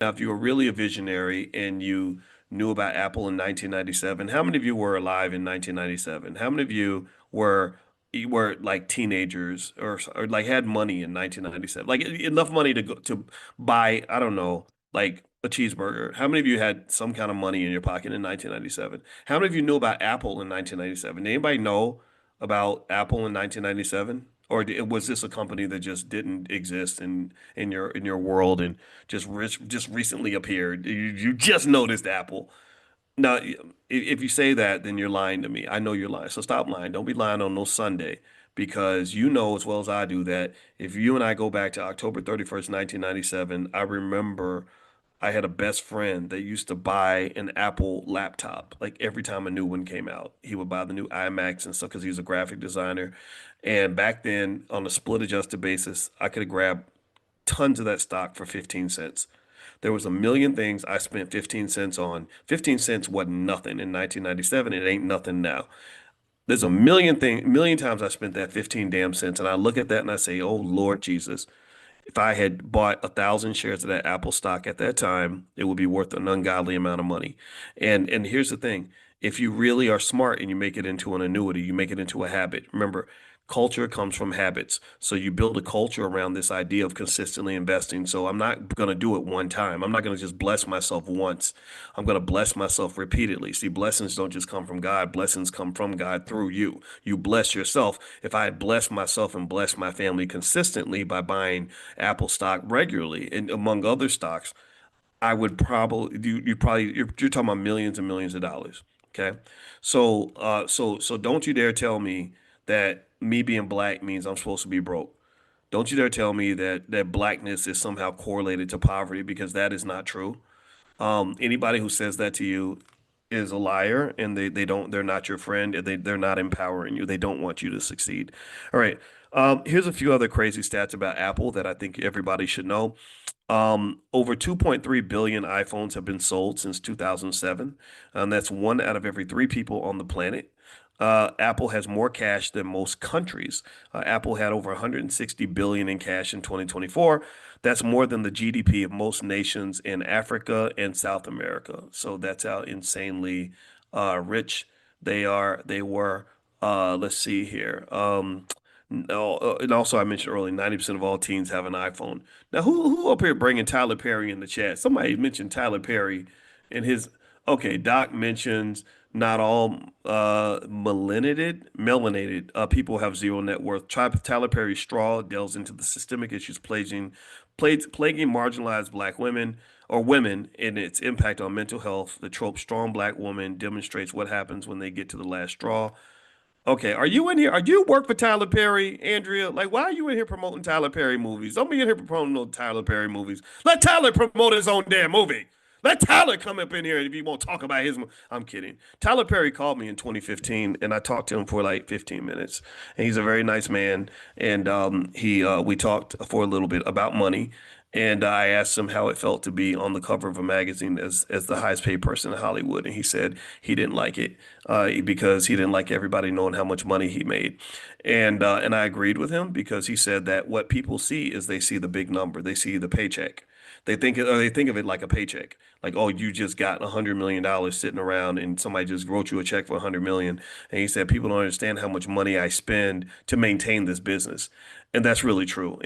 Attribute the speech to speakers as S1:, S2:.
S1: Now, if you were really a visionary and you knew about Apple in 1997, how many of you were alive in 1997? How many of you were like teenagers or like had money in 1997? Like enough money to go to buy, I don't know, like a cheeseburger. How many of you had some kind of money in your pocket in 1997? How many of you knew about Apple in 1997? Did anybody know about Apple in 1997? Or was this a company that just didn't exist in your world and just recently appeared? You just noticed Apple. Now, if you say that, then you're lying to me. I know you're lying. So stop lying. Don't be lying on no Sunday because you know as well as I do that if you and I go back to October 31st, 1997, I remember I had a best friend that used to buy an Apple laptop. Like every time a new one came out, he would buy the new iMacs and stuff because he was a graphic designer. And back then, on a split adjusted basis, I could have grabbed tons of that stock for 15 cents. There was a million things I spent 15 cents on. 15 cents wasn't nothing in 1997. It ain't nothing now. There's a million times I spent that 15 damn cents, and I look at that and I say, "Oh Lord Jesus, if I had bought 1,000 shares of that Apple stock at that time, it would be worth an ungodly amount of money." And here's the thing: if you really are smart and you make it into an annuity, you make it into a habit. Remember, culture comes from habits. So you build a culture around this idea of consistently investing. So I'm not going to do it one time. I'm not going to just bless myself once. I'm going to bless myself repeatedly. See, blessings don't just come from God. Blessings come from God through you. You bless yourself. If I had blessed myself and blessed my family consistently by buying Apple stock regularly and among other stocks, I would probably you're talking about millions and millions of dollars. Okay. So don't you dare tell me that me being black means I'm supposed to be broke. Don't you dare tell me that blackness is somehow correlated to poverty because that is not true. Anybody who says that to you is a liar and they're not your friend and they're not empowering you. They don't want you to succeed. All right. Here's a few other crazy stats about Apple that I think everybody should know. Over 2.3 billion iPhones have been sold since 2007. That's one out of every three people on the planet. Apple has more cash than most countries. Apple had over 160 billion in cash in 2024. That's more than the GDP of most nations in Africa and South America. So that's how insanely rich they are. They were. Let's see here. No, and also I mentioned earlier, 90% of all teens have an iPhone. Now, who up here bringing Tyler Perry in the chat? Somebody mentioned Tyler Perry and his. Okay, Doc mentions not all melanated people have zero net worth. Tyler Perry's Straw delves into the systemic issues plaguing marginalized black women or women and its impact on mental health. The trope strong black woman demonstrates what happens when they get to the last straw. Okay, are you in here? Are you work for Tyler Perry, Andrea? Like, why are you in here promoting Tyler Perry movies? Don't be in here promoting no Tyler Perry movies. Let Tyler promote his own damn movie. Let Tyler come up in here if you won't talk about his. I'm kidding. Tyler Perry called me in 2015, and I talked to him for like 15 minutes. And he's a very nice man, and we talked for a little bit about money. And I asked him how it felt to be on the cover of a magazine as the highest paid person in Hollywood, and he said he didn't like it because he didn't like everybody knowing how much money he made. And I agreed with him because he said that what people see is they see the big number, they see the paycheck. They think of it like a paycheck. Like, oh, you just got $100 million sitting around and somebody just wrote you a check for 100 million. And he said, people don't understand how much money I spend to maintain this business. And that's really true.